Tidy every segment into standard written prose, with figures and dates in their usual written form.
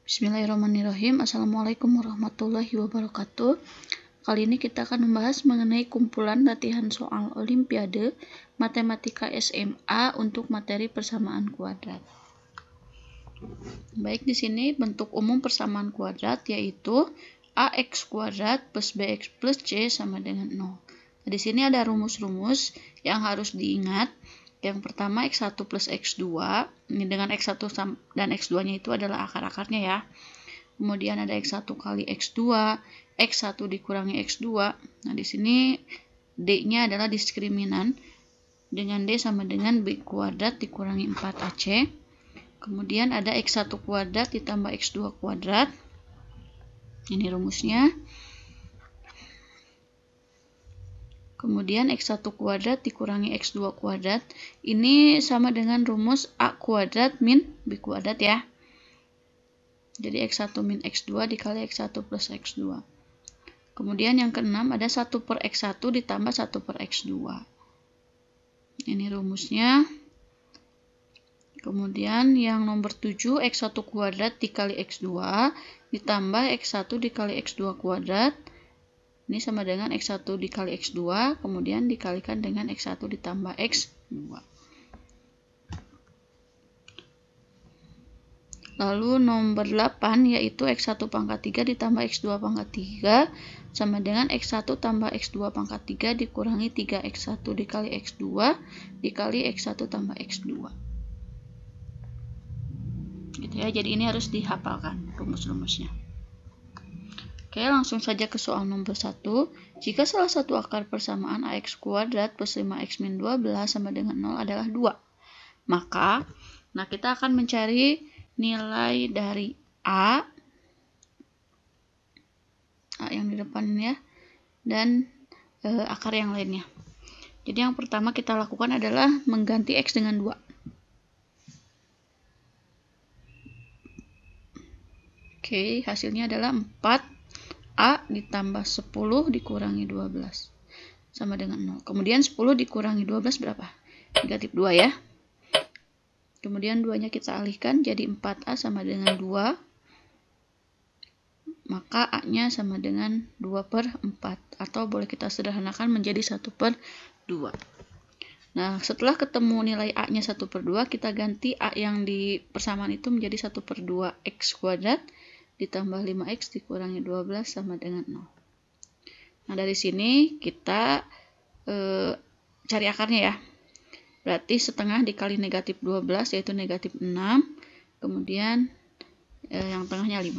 Bismillahirrahmanirrahim. Assalamualaikum warahmatullahi wabarakatuh. Kali ini kita akan membahas mengenai kumpulan latihan soal Olimpiade Matematika SMA untuk materi persamaan kuadrat. Baik, di sini bentuk umum persamaan kuadrat yaitu ax kuadrat plus bx plus c sama dengan 0. Nah, di sini ada rumus-rumus yang harus diingat. Yang pertama x1 plus x2, ini dengan x1 dan x2-nya itu adalah akar-akarnya ya. Kemudian ada x1 kali x2, x1 dikurangi x2. Nah, di sini d-nya adalah diskriminan dengan d sama dengan b kuadrat dikurangi 4ac. Kemudian ada x1 kuadrat ditambah x2 kuadrat. Ini rumusnya. Kemudian x1 kuadrat dikurangi x2 kuadrat. Ini sama dengan rumus a kuadrat min b kuadrat ya. Jadi x1 min x2 dikali x1 plus x2. Kemudian yang keenam ada 1 per x1 ditambah 1 per x2. Ini rumusnya. Kemudian yang nomor 7 x1 kuadrat dikali x2 ditambah x1 dikali x2 kuadrat. Ini sama dengan x1 dikali x2, kemudian dikalikan dengan x1 ditambah x2. Lalu nomor 8 yaitu x1 pangkat 3 ditambah x2 pangkat 3 sama dengan x1 tambah x2 pangkat 3 dikurangi 3x1 dikali x2 dikali x1 tambah x2. Gitu ya, jadi ini harus dihafalkan rumus-rumusnya. Oke, langsung saja ke soal nomor 1. Jika salah satu akar persamaan ax kuadrat plus 5x min 12 sama dengan 0 adalah 2. Maka, kita akan mencari nilai dari A yang di depan ini ya, dan akar yang lainnya. Jadi yang pertama kita lakukan adalah mengganti x dengan 2. Oke, hasilnya adalah 4. A ditambah 10 dikurangi 12 sama dengan 0. Kemudian 10 dikurangi 12 berapa? Negatif 2 ya. Kemudian 2-nya kita alihkan jadi 4A sama dengan 2. Maka A-nya sama dengan 2 per 4. Atau boleh kita sederhanakan menjadi 1 per 2. Nah, setelah ketemu nilai A-nya 1 per 2, kita ganti A yang di persamaan itu menjadi 1 per 2 x kuadrat ditambah 5x dikurangi 12 sama dengan 0. Nah, dari sini kita cari akarnya ya. Berarti setengah dikali negatif 12 yaitu negatif 6. Kemudian yang tengahnya 5.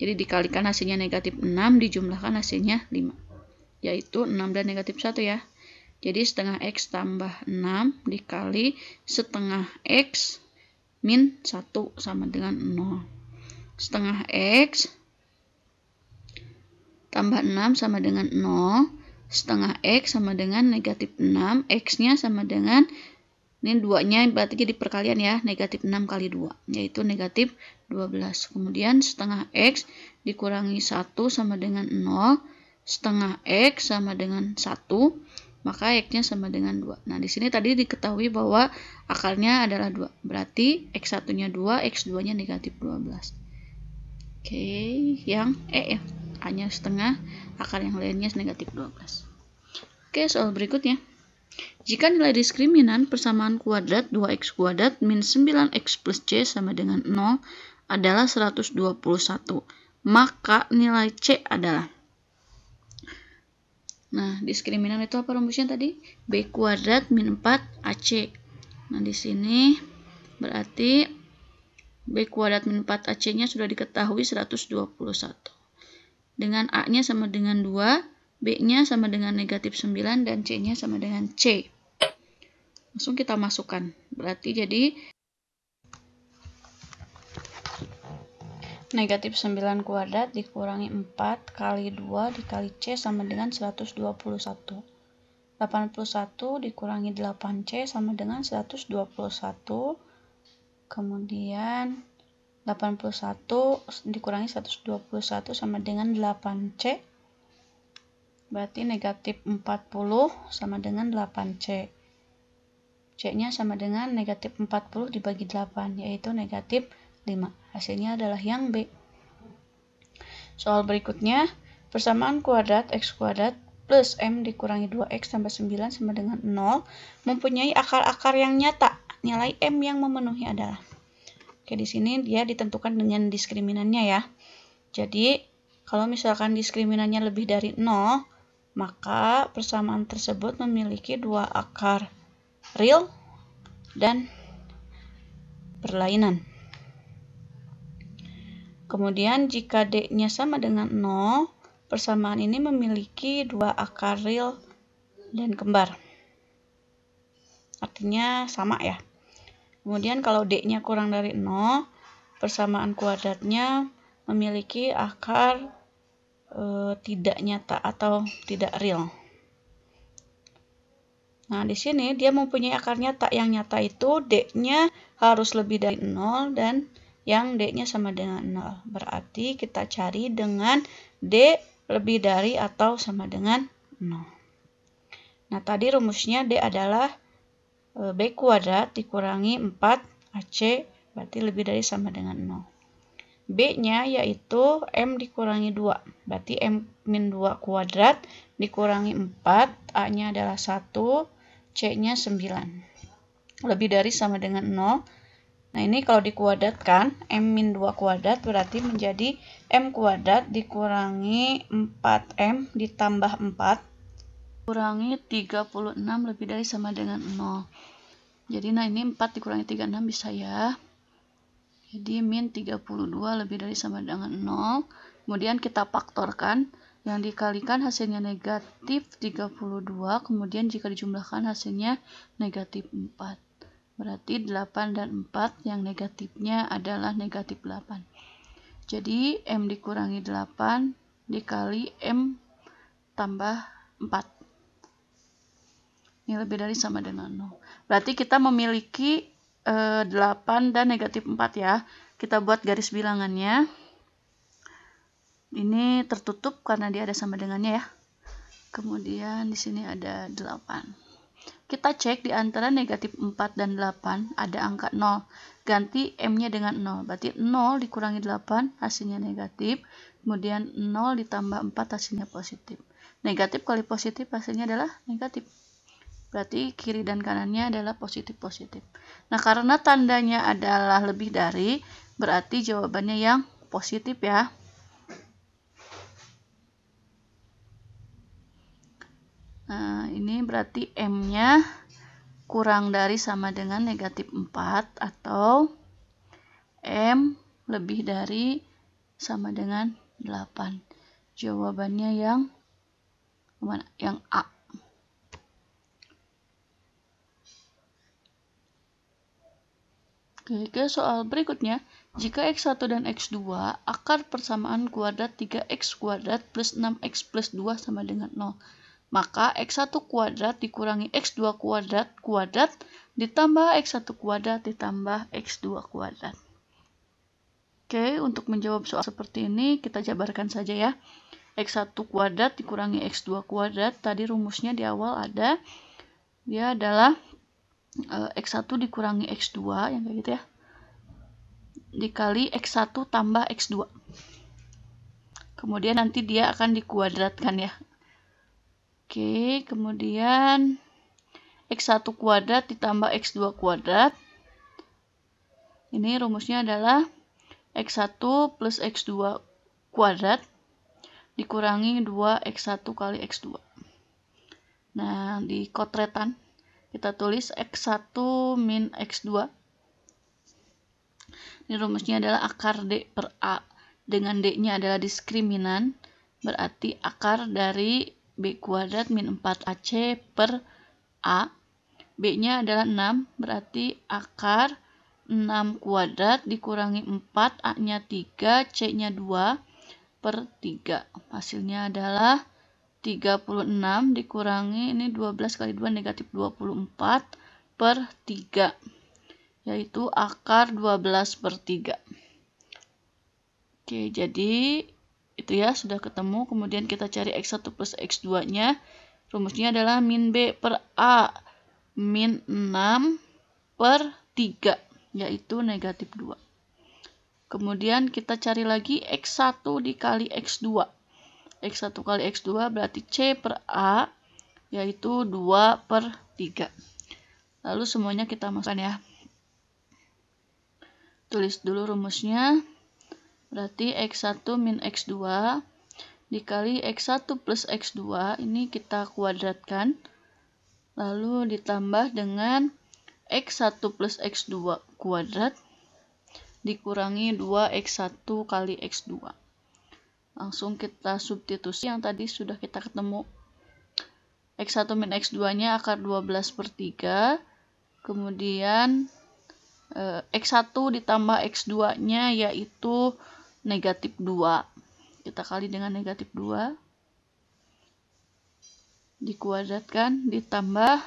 Jadi dikalikan hasilnya negatif 6, dijumlahkan hasilnya 5. Yaitu 6 dan negatif 1 ya. Jadi setengah x tambah 6 dikali setengah x min 1 sama dengan 0. Setengah x tambah 6 sama dengan 0. Setengah x sama dengan negatif 6. X-nya sama dengan, ini 2-nya berarti jadi perkalian ya, negatif 6 kali 2, yaitu negatif 12. Kemudian setengah x dikurangi 1 sama dengan 0. Setengah x sama dengan 1, maka x-nya sama dengan 2. Nah, di sini tadi diketahui bahwa akarnya adalah 2. Berarti x1-nya 2, x2-nya negatif 12. Oke, yang E ya. A-nya setengah, akar yang lainnya negatif 12. Oke, soal berikutnya. Jika nilai diskriminan persamaan kuadrat 2x kuadrat min 9x plus c sama dengan 0 adalah 121, maka nilai c adalah. Nah, diskriminan itu apa rumusnya tadi? B kuadrat min 4ac. Nah, di sini berarti B kuadrat min 4ac-nya sudah diketahui 121. Dengan A-nya sama dengan 2, B-nya sama dengan negatif 9, dan C-nya sama dengan C. Langsung kita masukkan. Berarti jadi negatif 9 kuadrat dikurangi 4 kali 2 dikali C sama dengan 121. 81 dikurangi 8C sama dengan 121. Kemudian 81 dikurangi 121 sama dengan 8C. Berarti negatif 40 sama dengan 8C. C-nya sama dengan negatif 40 dibagi 8, yaitu negatif 5. Hasilnya adalah yang B. Soal berikutnya, persamaan kuadrat x kuadrat plus m dikurangi 2x tambah 9 sama dengan 0 mempunyai akar-akar yang nyata. Nilai m yang memenuhi adalah. Oke, di sini dia ditentukan dengan diskriminannya ya. Jadi, kalau misalkan diskriminannya lebih dari 0, maka persamaan tersebut memiliki dua akar real dan berlainan. Kemudian jika D-nya sama dengan 0, persamaan ini memiliki dua akar real dan kembar. Artinya sama ya. Kemudian kalau D-nya kurang dari 0, persamaan kuadratnya memiliki akar tidak nyata atau tidak real. Nah, di sini dia mempunyai akar nyata. Yang nyata itu D-nya harus lebih dari 0 dan yang D-nya sama dengan 0. Berarti kita cari dengan D lebih dari atau sama dengan 0. Nah, tadi rumusnya D adalah B kuadrat dikurangi 4AC, berarti lebih dari sama dengan 0. B-nya yaitu M dikurangi 2, berarti M-2 kuadrat dikurangi 4, A-nya adalah 1, C-nya 9. Lebih dari sama dengan 0. Nah, ini kalau dikuadratkan, M-2 kuadrat berarti menjadi M kuadrat dikurangi 4M ditambah 4 kurangi 36 lebih dari sama dengan 0. Jadi, nah ini 4 dikurangi 36 bisa ya. Jadi, min 32 lebih dari sama dengan 0. Kemudian kita faktorkan. Yang dikalikan hasilnya negatif 32. Kemudian jika dijumlahkan hasilnya negatif 4. Berarti 8 dan 4 yang negatifnya adalah negatif 8. Jadi M dikurangi 8 dikali M tambah 4. Ini lebih dari sama dengan 0. Berarti kita memiliki 8 dan negatif 4 ya. Kita buat garis bilangannya. Ini tertutup karena dia ada sama dengannya ya. Kemudian di sini ada 8. Kita cek di antara negatif 4 dan 8 ada angka 0. Ganti M-nya dengan 0. Berarti 0 dikurangi 8 hasilnya negatif. Kemudian 0 ditambah 4 hasilnya positif. Negatif kali positif hasilnya adalah negatif. Berarti kiri dan kanannya adalah positif-positif. Nah, karena tandanya adalah lebih dari, berarti jawabannya yang positif ya. Nah, ini berarti M-nya kurang dari sama dengan negatif 4 atau M lebih dari sama dengan 8. Jawabannya yang mana? Yang A. Oke, ke soal berikutnya. Jika X1 dan X2, akar persamaan kuadrat 3X kuadrat plus 6X plus 2 sama dengan 0. Maka X1 kuadrat dikurangi X2 kuadrat ditambah X1 kuadrat ditambah X2 kuadrat. Oke, untuk menjawab soal seperti ini kita jabarkan saja ya. X1 kuadrat dikurangi X2 kuadrat. Tadi rumusnya di awal ada. Dia adalah X1 dikurangi X2, yang kayak gitu ya. Dikali X1 tambah X2. Kemudian nanti dia akan dikuadratkan ya. Oke, kemudian X1 kuadrat ditambah X2 kuadrat. Ini rumusnya adalah X1 plus X2 kuadrat dikurangi 2X1 kali X2. Nah, di kotretan kita tulis X1 min X2. Ini rumusnya adalah akar D per A. Dengan D-nya adalah diskriminan, berarti akar dari B kuadrat min 4AC per A. B-nya adalah 6, berarti akar 6 kuadrat dikurangi 4, A-nya 3, C-nya 2 per 3. Hasilnya adalah 36 dikurangi, ini 12 kali 2 negatif 24 per 3. Yaitu akar 12 per 3. Oke, jadi itu ya, sudah ketemu. Kemudian kita cari X1 plus X2-nya. Rumusnya adalah min B per A. Min 6 per 3, yaitu negatif 2. Kemudian kita cari lagi X1 dikali X2. X1 kali X2 berarti C per A, yaitu 2/3. Lalu semuanya kita masukkan ya. Tulis dulu rumusnya. Berarti X1 min X2 dikali X1 plus X2, ini kita kuadratkan. Lalu ditambah dengan X1 plus X2 kuadrat dikurangi 2X1 kali X2. Langsung kita substitusi yang tadi sudah kita ketemu. X1 min X2-nya akar 12/3. Kemudian X1 ditambah X2-nya yaitu negatif 2. Kita kali dengan negatif 2. Dikuadratkan ditambah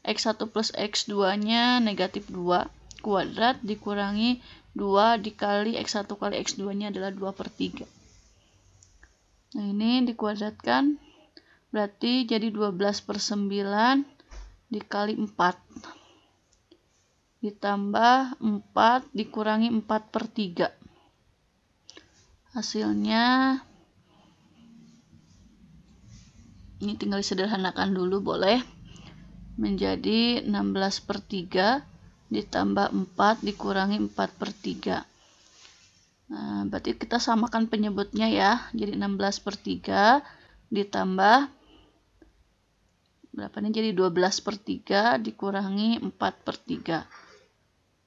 X1 plus X2-nya negatif 2 kuadrat dikurangi 2 dikali X1 kali X2-nya adalah 2/3. Nah, ini dikuadratkan berarti jadi 12/9 dikali 4. Ditambah 4 dikurangi 4/3. Hasilnya, ini tinggal disederhanakan dulu boleh, menjadi 16/3 ditambah 4 dikurangi 4/3. Nah, berarti kita samakan penyebutnya ya. Jadi 16/3 ditambah berapa nih? Jadi 12/3 dikurangi 4/3.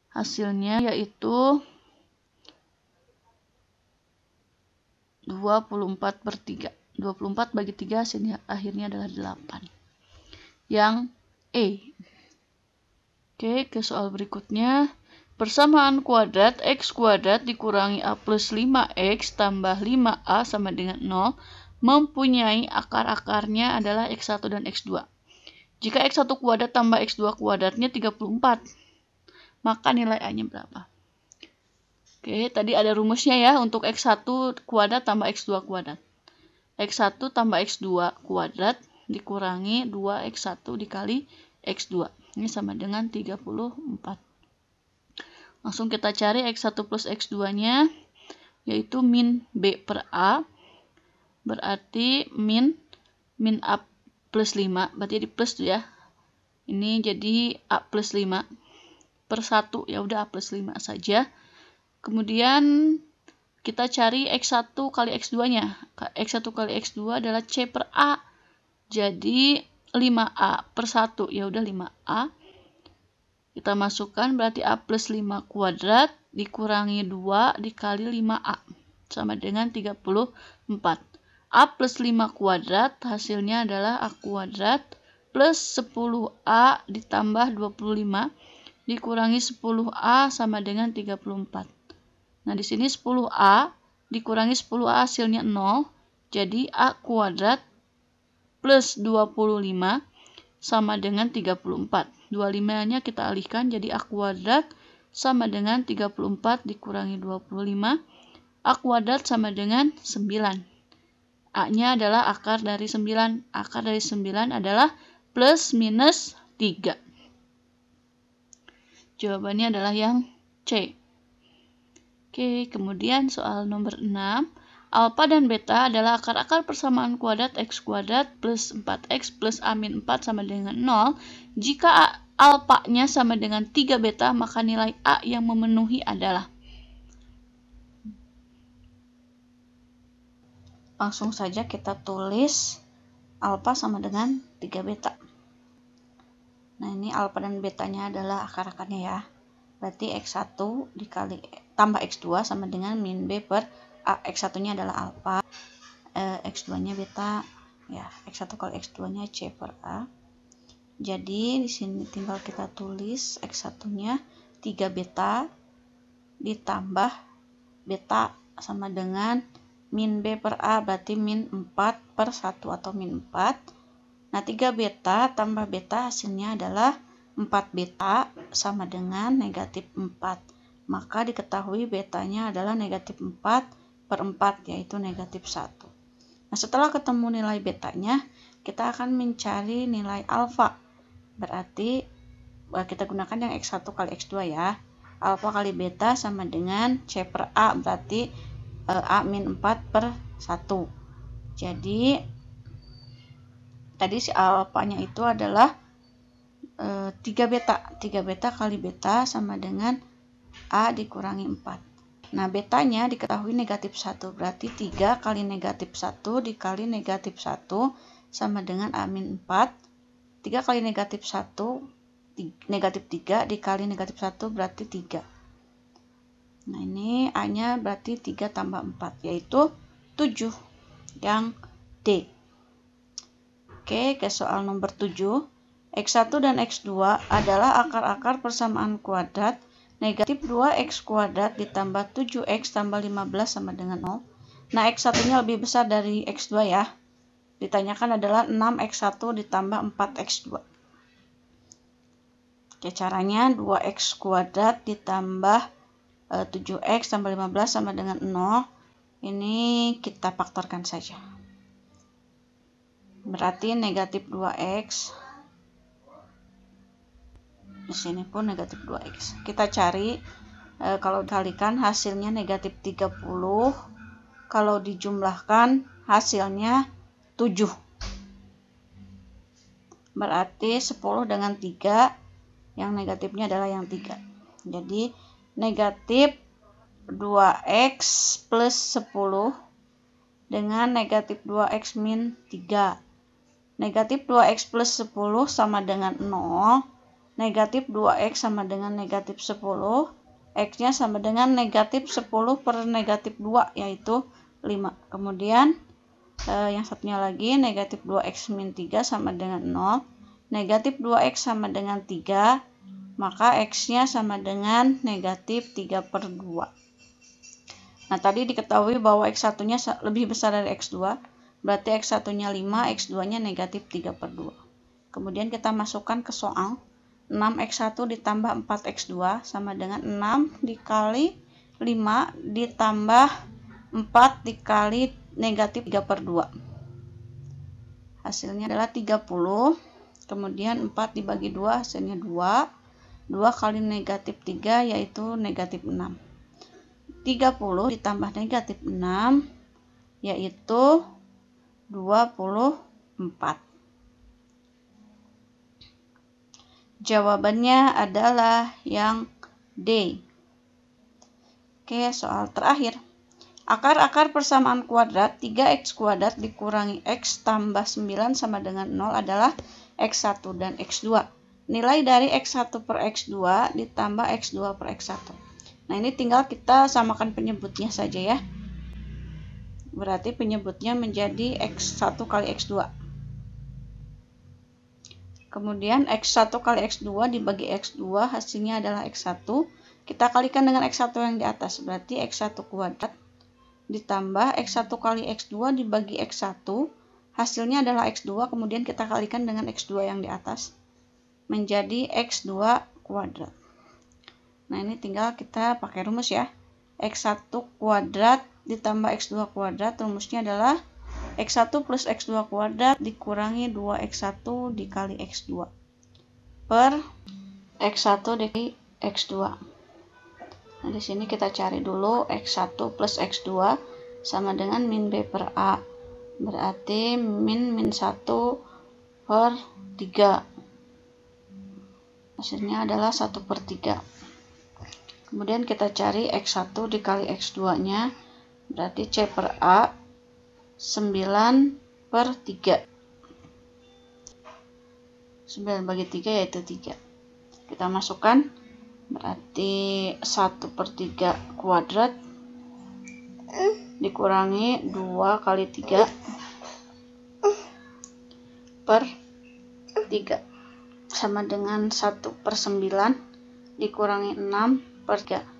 Hasilnya yaitu 24/3. 24 bagi 3 hasilnya akhirnya adalah 8. Yang E. Oke, ke soal berikutnya. Persamaan kuadrat X kuadrat dikurangi A plus 5X tambah 5A sama dengan 0 mempunyai akar-akarnya adalah X1 dan X2. Jika X1 kuadrat tambah X2 kuadratnya 34, maka nilai A-nya berapa? Oke, tadi ada rumusnya ya untuk X1 kuadrat tambah X2 kuadrat. X1 tambah X2 kuadrat dikurangi 2X1 dikali X2. Ini sama dengan 34. Langsung kita cari X1 plus X2-nya, yaitu min B per A. Berarti min A plus 5. Berarti di plus tuh ya. Ini jadi A plus 5 per 1. Ya udah A plus 5 saja. Kemudian kita cari X1 kali X2-nya. X1 kali X2 adalah C per A. Jadi 5A per 1. Ya udah 5A. Kita masukkan berarti A plus 5 kuadrat dikurangi 2 dikali 5A. Sama dengan 34. A plus 5 kuadrat hasilnya adalah A kuadrat plus 10A ditambah 25 dikurangi 10A sama dengan 34. Nah, di sini 10A dikurangi 10A hasilnya 0. Jadi A kuadrat plus 25 sama dengan 34. 25-nya kita alihkan jadi A kuadrat sama dengan 34 dikurangi 25. A kuadrat sama dengan 9. A-nya adalah akar dari 9. Akar dari 9 adalah plus minus 3. Jawabannya adalah yang C. Oke, kemudian soal nomor 6. Alfa dan beta adalah akar-akar persamaan kuadrat X kuadrat plus 4X plus A min 4 sama dengan 0. Jika alfa-nya sama dengan 3 beta, maka nilai A yang memenuhi adalah. Langsung saja kita tulis alfa sama dengan 3 beta. Nah, ini alfa dan betanya adalah akar-akarnya ya. Berarti X1 dikali tambah X2 sama dengan min B per A. X1-nya adalah alfa, X2-nya beta, ya. X1 kali X2-nya C per A. Jadi di sini tinggal kita tulis X1-nya 3 beta ditambah beta sama dengan min B per A, berarti min 4 per 1 atau min 4. Nah, 3 beta tambah beta hasilnya adalah 4 beta sama dengan negatif 4. Maka diketahui betanya adalah negatif 4 per 4, yaitu negatif 1. Nah, setelah ketemu nilai betanya, kita akan mencari nilai alfa. Berarti kita gunakan yang X1 kali X2 ya. alfa kali beta sama dengan C per A, berarti A min 4 per 1. Jadi tadi si alfanya itu adalah 3 beta. 3 beta kali beta sama dengan A dikurangi 4. Nah, betanya diketahui negatif 1. Berarti 3 kali negatif 1 dikali negatif 1 sama dengan A min 4. 3 kali negatif 1, negatif 3 dikali negatif 1 berarti 3. Nah, ini A-nya berarti 3 tambah 4, yaitu 7. Yang D. Oke, ke soal nomor 7. X1 dan X2 adalah akar-akar persamaan kuadrat. Negatif 2X kuadrat ditambah 7X tambah 15 sama dengan 0. Nah, X1-nya lebih besar dari X2 ya. Ditanyakan adalah 6X1 ditambah 4X2. Oke, caranya 2X kuadrat ditambah 7X tambah 15 sama dengan 0. Ini kita faktorkan saja. Berarti negatif 2X. Di sini pun negatif 2X. Kita cari, kalau dikalikan hasilnya negatif 30. Kalau dijumlahkan hasilnya 7. Berarti 10 dengan 3. Yang negatifnya adalah yang 3. Jadi negatif 2X plus 10 dengan negatif 2X min 3. Negatif 2X plus 10 sama dengan 0. Negatif 2X sama dengan negatif 10. X-nya sama dengan negatif 10 per negatif 2, yaitu 5. Kemudian yang satunya lagi, negatif 2X min 3 sama dengan 0. Negatif 2X sama dengan 3. Maka X-nya sama dengan negatif 3 per 2. Nah, tadi diketahui bahwa X1-nya lebih besar dari X2. Berarti X1-nya 5, X2-nya negatif 3 per 2. Kemudian kita masukkan ke soal. 6X1 ditambah 4X2 sama dengan 6 dikali 5 ditambah 4 dikali negatif 3 per 2. Hasilnya adalah 30. Kemudian 4 dibagi 2 hasilnya 2. 2 kali negatif 3 yaitu negatif 6. 30 ditambah negatif 6 yaitu 24. Jawabannya adalah yang D. Oke, soal terakhir. Akar-akar persamaan kuadrat 3X kuadrat dikurangi X tambah 9 sama dengan 0 adalah X1 dan X2. Nilai dari X1 per X2 ditambah X2 per X1. Nah, ini tinggal kita samakan penyebutnya saja ya. Berarti penyebutnya menjadi X1 kali X2. Kemudian X1 kali X2 dibagi X2 hasilnya adalah X1. Kita kalikan dengan X1 yang di atas. Berarti X1 kuadrat ditambah X1 kali X2 dibagi X1. Hasilnya adalah X2. Kemudian kita kalikan dengan X2 yang di atas. Menjadi X2 kuadrat. Nah, ini tinggal kita pakai rumus ya. X1 kuadrat ditambah X2 kuadrat, rumusnya adalah X1 plus X2 kuadrat dikurangi 2X1 dikali X2 per X1 dikali X2. Nah, di sini kita cari dulu X1 plus X2 sama dengan min B per A. Berarti min 1 per 3. Hasilnya adalah 1 per 3. Kemudian kita cari X1 dikali X2-nya. Berarti C per A 9 per 3. 9 bagi 3 yaitu 3. Kita masukkan. Berarti 1 per 3 kuadrat dikurangi 2 kali 3 per 3. Sama dengan 1 per 9 dikurangi 6 per 3.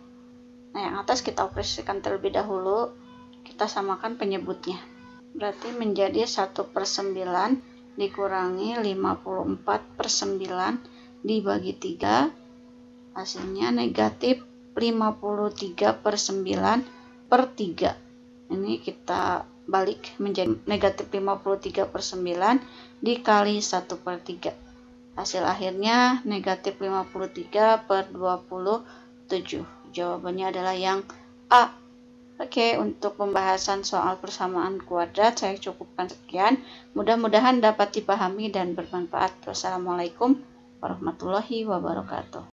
Nah, yang atas kita operasikan terlebih dahulu. Kita samakan penyebutnya. Berarti menjadi 1 per 9 dikurangi 54 per 9 dibagi 3. Hasilnya negatif 53 per 9 per 3. Ini kita balik menjadi negatif 53 per 9 dikali 1 per 3. Hasil akhirnya negatif 53 per 20 7. Jawabannya adalah yang A. Oke, untuk pembahasan soal persamaan kuadrat saya cukupkan sekian. Mudah-mudahan dapat dipahami dan bermanfaat. Wassalamualaikum warahmatullahi wabarakatuh.